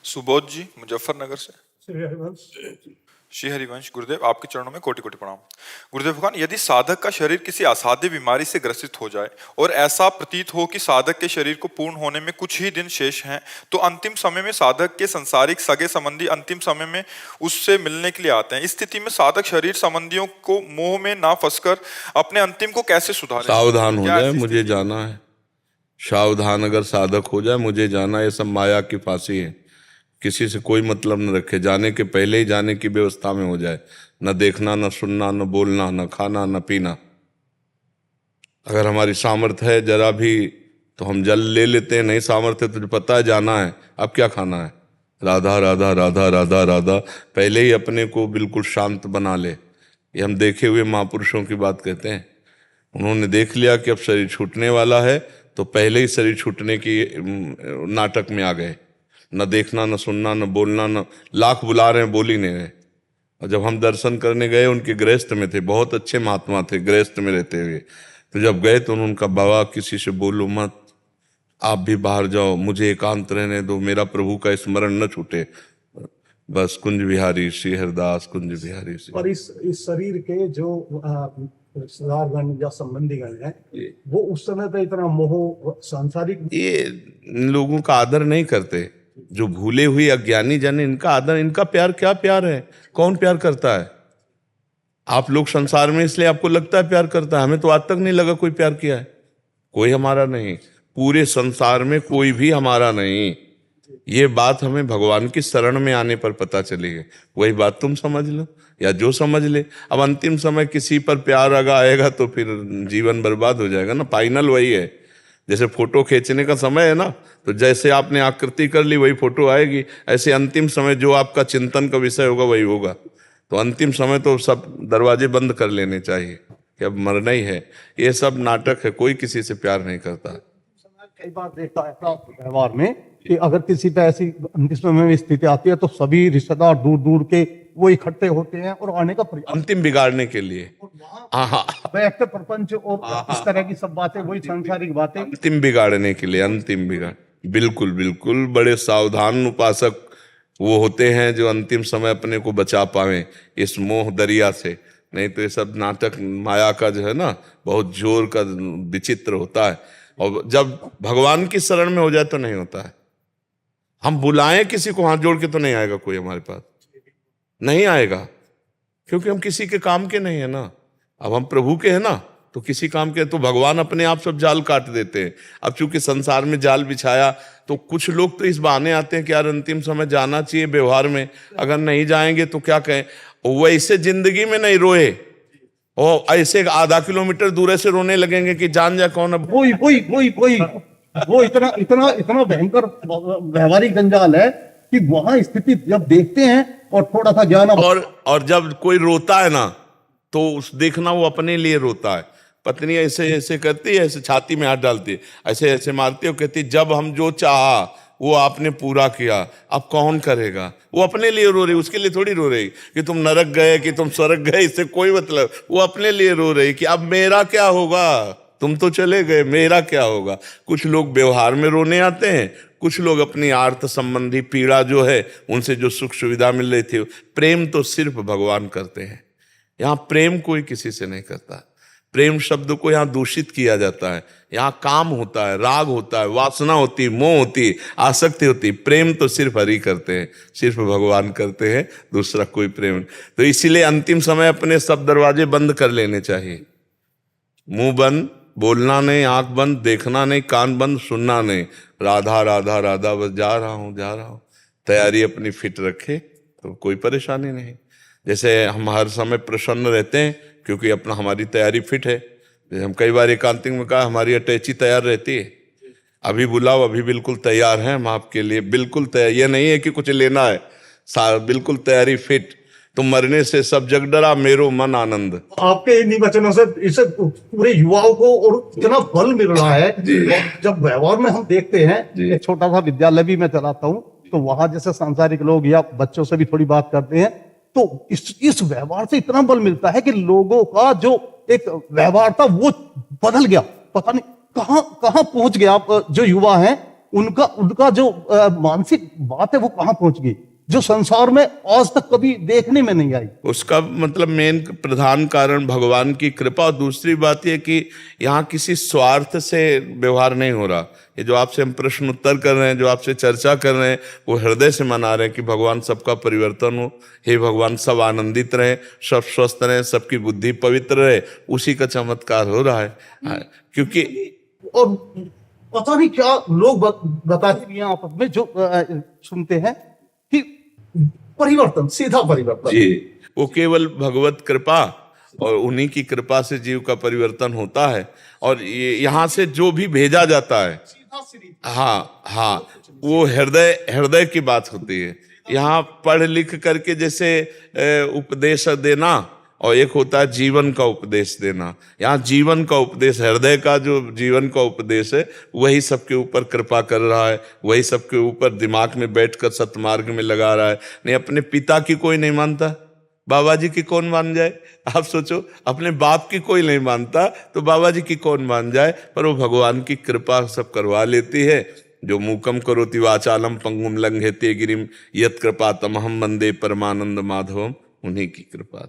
सुबोध जी मुजफ्फरनगर से। श्री हरिवंश। श्री हरिवंश। गुरुदेव आपके चरणों में कोटि कोटि प्रणाम। गुरुदेव भगवान, यदि साधक का शरीर किसी असाध्य बीमारी से ग्रसित हो जाए और ऐसा प्रतीत हो कि साधक के शरीर को पूर्ण होने में कुछ ही दिन शेष हैं, तो अंतिम समय में साधक के संसारिक सगे संबंधी अंतिम समय में उससे मिलने के लिए आते हैं। इस स्थिति में साधक शरीर संबंधियों को मोह में ना फंसकर अपने अंतिम को कैसे सुधारे? सावधान हो जाए, मुझे जाना है। सावधान अगर साधक हो जाए, मुझे जाना, ये सब माया की फांसी है। किसी से कोई मतलब न रखे, जाने के पहले ही जाने की व्यवस्था में हो जाए। न देखना, न सुनना, न बोलना, न खाना, न पीना। अगर हमारी सामर्थ्य है जरा भी तो हम जल ले लेते हैं, नहीं सामर्थ्य तुझे पता है जाना है, अब क्या खाना है? राधा राधा राधा राधा राधा। पहले ही अपने को बिल्कुल शांत बना ले। ये हम देखे हुए महापुरुषों की बात कहते हैं। उन्होंने देख लिया कि अब शरीर छूटने वाला है, तो पहले ही शरीर छूटने की नाटक में आ गए। न देखना, न सुनना, न बोलना, न लाख बुला रहे हैं, बोल ही नहीं रहे। और जब हम दर्शन करने गए, उनके गृहस्थ में थे, बहुत अच्छे महात्मा थे गृहस्थ में रहते हुए। तो जब गए तो उनका बाबा किसी से बोलो मत, आप भी बाहर जाओ, मुझे एकांत रहने दो, मेरा प्रभु का स्मरण न छूटे। बस कुंज बिहारी श्री हरदास, कुंज बिहारी श्री। और इस शरीर के जो रिश्तेदारगण या संबंधीगण हैं, वो उस समय पे इतना मोह सांसारिक, ये इन लोगों का आदर नहीं करते। जो भूले हुए अज्ञानी जन, इनका आदर, इनका प्यार क्या प्यार है? कौन प्यार करता है? आप लोग संसार में इसलिए आपको लगता है प्यार करता है, हमें तो आज तक नहीं लगा कोई प्यार किया है। कोई हमारा नहीं, पूरे संसार में कोई भी हमारा नहीं। ये बात हमें भगवान की शरण में आने पर पता चलेगी। वही बात तुम समझ लो या जो समझ ले। अब अंतिम समय किसी पर प्यार अगर आएगा तो फिर जीवन बर्बाद हो जाएगा ना। फाइनल वही है। जैसे फोटो खींचने का समय है ना, तो जैसे आपने आकृति कर ली वही फोटो आएगी। ऐसे अंतिम समय जो आपका चिंतन का विषय होगा वही होगा। तो अंतिम समय तो सब दरवाजे बंद कर लेने चाहिए कि अब मरना ही है। ये सब नाटक है, कोई किसी से प्यार नहीं करता। कई बार देखा है व्यवहार में कि अगर किसी पे ऐसी अंतिम समय में स्थिति आती है तो सभी रिश्तेदार दूर दूर के वो इकट्ठे होते हैं और आने का प्रयास, अंतिम बिगाड़ने के लिए। व्यक्त प्रपंच और इस तरह की सब बातें, वही सांसारिक बातें, अंतिम बिगाड़ने के लिए, अंतिम बिगाड़। बिल्कुल बिल्कुल। बड़े सावधान उपासक वो होते हैं जो अंतिम समय अपने को बचा पाए इस मोह दरिया से। नहीं तो ये सब नाटक माया का जो है ना, बहुत जोर का विचित्र होता है। और जब भगवान की शरण में हो जाए तो नहीं होता है। हम बुलाएं किसी को हाथ जोड़ के तो नहीं आएगा कोई हमारे पास, नहीं आएगा, क्योंकि हम किसी के काम के नहीं है ना। अब हम प्रभु के हैं ना, तो किसी काम के, तो भगवान अपने आप सब जाल काट देते हैं। अब चूंकि संसार में जाल बिछाया तो कुछ लोग तो इस बहाने आते हैं कि यार अंतिम समय जाना चाहिए व्यवहार में, अगर नहीं जाएंगे तो क्या कहें। वैसे जिंदगी में नहीं रोए और ऐसे आधा किलोमीटर दूर से रोने लगेंगे कि जान जा कौन। अब वो इतना इतना इतना भयंकर व्यवहारिक जंजाल है कि वहां स्थिति जब देखते हैं और थोड़ा सा ज्ञान, और जब कोई रोता है ना तो उस देखना वो अपने लिए रोता है। पत्नी ऐसे ऐसे करती है, ऐसे छाती में हाथ डालती है, ऐसे ऐसे मारती है, कहती जब हम जो चाहा वो आपने पूरा किया, अब कौन करेगा। वो अपने लिए रो रही, उसके लिए थोड़ी रो रही कि तुम नरक गए कि तुम स्वर्ग गए, इससे कोई मतलब। वो अपने लिए रो रही कि अब मेरा क्या होगा, तुम तो चले गए, मेरा क्या होगा। कुछ लोग व्यवहार में रोने आते हैं, कुछ लोग अपनी आर्थ संबंधी पीड़ा जो है उनसे जो सुख सुविधा मिल रही थी। प्रेम तो सिर्फ भगवान करते हैं। यहाँ प्रेम कोई किसी से नहीं करता। प्रेम शब्द को यहाँ दूषित किया जाता है। यहाँ काम होता है, राग होता है, वासना होती, मोह होती, आसक्ति होती। प्रेम तो सिर्फ हरि करते हैं, सिर्फ भगवान करते हैं, दूसरा कोई प्रेम नहीं। तो इसीलिए अंतिम समय अपने सब दरवाजे बंद कर लेने चाहिए। मुंह बंद, बोलना नहीं, आंख बंद, देखना नहीं, कान बंद, सुनना नहीं। राधा राधा राधा, बस जा रहा हूँ जा रहा हूँ। तैयारी अपनी फिट रखे तो कोई परेशानी नहीं। जैसे हम हर समय प्रसन्न रहते हैं क्योंकि अपना हमारी तैयारी फिट है। जैसे हम कई बार एकांतिक में कहा हमारी अटैची तैयार रहती है, अभी बुलाओ, अभी बिल्कुल तैयार हैं हम आपके लिए, बिल्कुल तैयार। ये नहीं है कि कुछ लेना है, बिल्कुल तैयारी फिट। तुम मरने से सब जग डरा, मेरो मन आनंद। आपके इन वचनों से इसे पूरे युवाओं को और इतना बल मिल रहा है। जब व्यवहार में हम देखते हैं, एक छोटा सा विद्यालय भी मैं चलाता हूँ, तो वहां जैसे सांसारिक लोग या बच्चों से भी थोड़ी बात करते हैं, तो इस व्यवहार से इतना बल मिलता है कि लोगों का जो एक व्यवहार था वो बदल गया। पता नहीं कहां कहां पहुंच गया। आप जो युवा हैं उनका उनका जो मानसिक बात है वो कहाँ पहुंच गई, जो संसार में आज तक कभी देखने में नहीं आई। उसका मतलब मेन प्रधान कारण भगवान की कृपा, और दूसरी बात यह कि यहाँ किसी स्वार्थ से व्यवहार नहीं हो रहा। ये जो आपसे हम प्रश्न उत्तर कर रहे हैं, जो आपसे चर्चा कर रहे हैं, वो हृदय से मना रहे हैं कि भगवान सबका परिवर्तन हो, हे भगवान सब आनंदित रहे, सब स्वस्थ रहे, सबकी बुद्धि पवित्र रहे, उसी का चमत्कार हो रहा है। क्योंकि और पता नहीं क्या लोग बताते भी हैं आपस में, जो सुनते हैं कि परिवर्तन, सीधा परिवर्तन। जी, वो केवल भगवत कृपा और उन्हीं की कृपा से जीव का परिवर्तन होता है। और ये यहाँ से जो भी भेजा जाता है, हाँ हाँ, वो हृदय हृदय की बात होती है। यहाँ पढ़ लिख करके जैसे उपदेश देना, और एक होता है जीवन का उपदेश देना। यहाँ जीवन का उपदेश, हृदय का जो जीवन का उपदेश है, वही सबके ऊपर कृपा कर रहा है, वही सबके ऊपर दिमाग में बैठकर सतमार्ग में लगा रहा है। नहीं, अपने पिता की कोई नहीं मानता, बाबा जी की कौन मान जाए? आप सोचो, अपने बाप की कोई नहीं मानता तो बाबा जी की कौन मान जाए? पर वो भगवान की कृपा सब करवा लेती है। जो मूकम करोति वाचालम पंगुम लंघयते गिरिम यत् कृपा तमहम वंदे परमानंद माधवम, उन्हीं की कृपा।